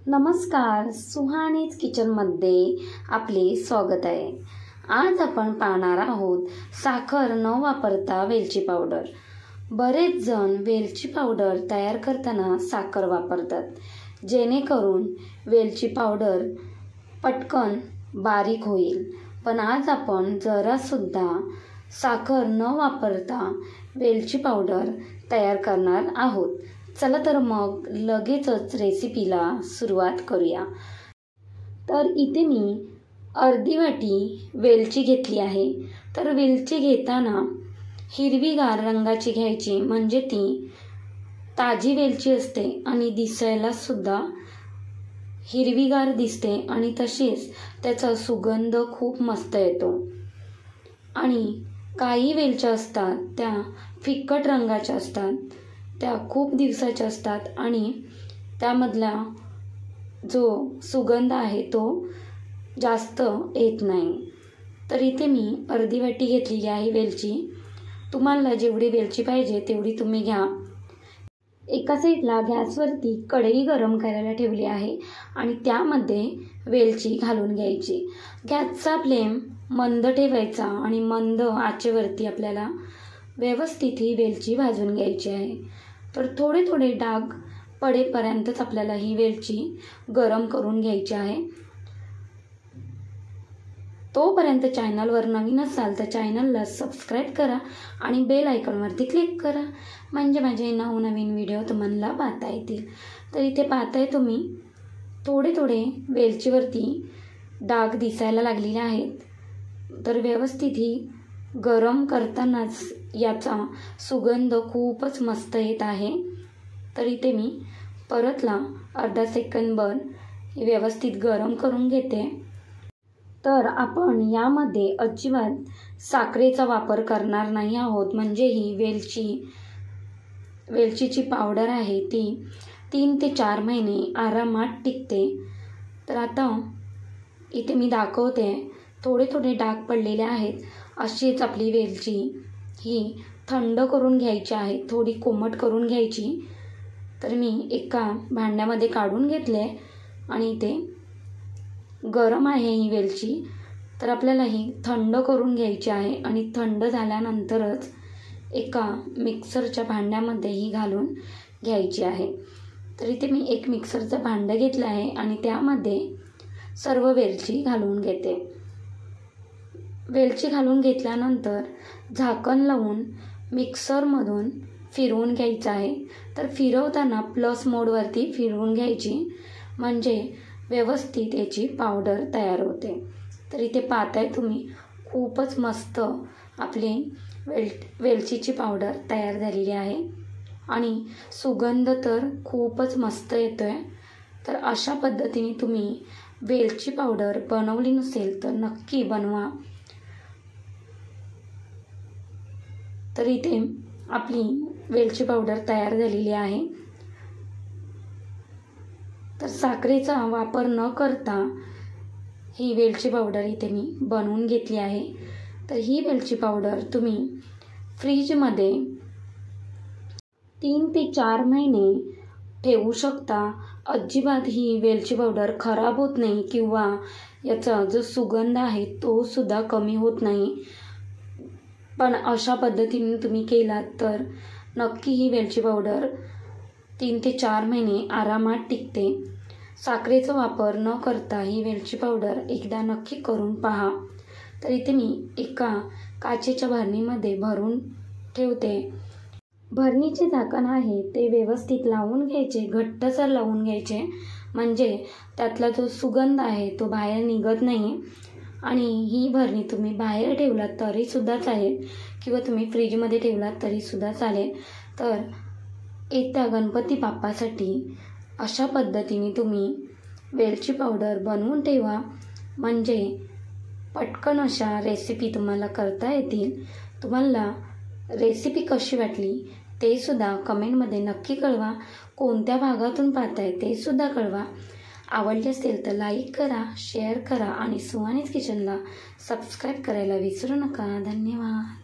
नमस्कार, सुहानीज किचनमध्ये आपले स्वागत आहे। आज आपण पाहणार आहोत साखर न वापरता वेलची पावडर। बरेच जण वेलची पावडर तयार करताना साखर वापरतात, जेणेकरून वेलची पावडर पटकन बारीक होईल। पण आज आपण जरा सुद्धा साखर न वापरता वेलची पावडर तयार करणार आहोत। चला तर मग लगेचच रेसिपीला सुरुवात करूया। तर इथे मी अर्धी वाटी वेलची घेतली आहे। तर वेलची घेताना हिरवीगार रंगाची घ्यायची, म्हणजे ती ताजी वेलची असते आणि दिसायला सुद्धा हिरवीगार दिसते आणि तशीच त्याचा सुगंध खूप मस्त येतो। आणि काही वेलच्या असतात त्या फिकट रंगाच्या असतात, त्या खूप दिवसाच्या असतात आणि त्यामधला जो सुगंध आहे तो जास्त येत नाही। तर इथे मी अर्धी वाटी घेतलेली आहे वेलची। तुम्हाला जेवढी वेलची पाहिजे तेवढी तुम्ही घ्या। एका साईडला गॅसवरती कढई गरम करायला ठेवली आहे आणि त्यामध्ये वेलची घालून घ्यायची। गॅसचा फ्लेम मंद ठेवायचा आणि मंद आचेवरती आपल्याला व्यवस्थित ही वेलची भाजून घ्यायची आहे। तर थोडे थोडे डाग पडेपर्यंतच आपल्याला ही वेलची गरम करून घ्यायची आहे। तोपर्यंत चॅनलवर नवीन असाल तर चॅनलला सबस्क्राईब करा आणि बेल आयकॉनवरती क्लिक करा, म्हणजे माझे नवनवीन व्हिडिओ तुम्हाला पाहता येतील। तर इथे पाहताय तुम्ही थोडे थोडे वेलचीवरती डाग दिसायला लागलेले आहेत। तर व्यवस्थित ही गरम करतानाच याचा सुगंध खूपच मस्त येत आहे। तर इथे मी परतला अर्धा सेकंदभर व्यवस्थित गरम करून घेते। तर आपण यामध्ये अजिबात साखरेचा वापर करणार नाही आहोत, म्हणजे ही वेलचीची पावडर आहे ती 3 ते 4 महिने आरामात टिकते। तर आता इथे मी दाखवते, थोडे थोडे डाग पडलेले आहेत। अशीच आपली वेलची ही थंड करून घ्यायची आहे, थोडी कोमट करून घ्यायची। तर मी एका भांड्यामध्ये काढून घेतले आणि इथे गरम आहे ही वेलची। तर आपल्याला ही थंड करून घ्यायची आहे आणि थंड झाल्यानंतरच एका मिक्सरच्या भांड्यामध्ये ही घालून घ्यायची आहे। तर इथे मी एक मिक्सरचं भांडं घेतलं आहे आणि त्यामध्ये सर्व वेलची घालून घेते। वेलची घालून घेतल्यानंतर झाकण लावून मिक्सरमधून फिरवून घ्यायचं आहे। तर फिरवताना प्लस मोडवरती फिरवून घ्यायची, म्हणजे व्यवस्थित याची पावडर तयार होते। तर इथे पाहताय तुम्ही खूपच मस्त आपली वेलचीची पावडर तयार झालेली आहे आणि सुगंध तर खूपच मस्त येतोय। तर अशा पद्धतीने तुम्ही वेलची पावडर बनवली नसेल तर नक्की बनवा। तर इथे आपली वेलची पावडर तयार झालेली आहे। तर साखरेचा वापर न करता ही वेलची पावडर इथे मी बनवून घेतली आहे। तर ही वेलची पावडर तुम्ही फ्रीजमध्ये 3 ते 4 महिने ठेवू शकता। अजिबात ही वेलची पावडर खराब होत नाही किंवा याचा जो सुगंध आहे तो सुद्धा कमी होत नाही। पण अशा पद्धतीने तुम्ही केलात तर नक्की ही वेलची पावडर 3 ते 4 महिने आरामात टिकते। साखरेचा वापर न करता ही वेलची पावडर एकदा नक्की करून पहा। तर इथे मी एका काचेच्या भरणीमध्ये भरून ठेवते। भरणीचे झाकण आहे ते व्यवस्थित लावून घ्यायचे, घट्टसर लावून घ्यायचे, म्हणजे त्यातला जो सुगंध आहे तो बाहेर निघत नाही। आणि ही भरणी तुम्ही बाहेर ठेवलात तरीसुद्धा चालेल किंवा तुम्ही फ्रीजमध्ये ठेवलात तरीसुद्धा चालेल। तर येत्या गणपती बाप्पासाठी अशा पद्धतीने तुम्ही वेलची पावडर बनवून ठेवा, म्हणजे पटकन अशा रेसिपी तुम्हाला करता येतील। तुम्हाला रेसिपी कशी वाटली ते सुद्धा कमेंटमध्ये नक्की कळवा। कोणत्या भागातून पाहताय ते सुद्धा कळवा। आवडले असेल तर लाईक करा, शेअर करा आणि सुहानीज किचनला सबस्क्राईब करायला विसरू नका। धन्यवाद।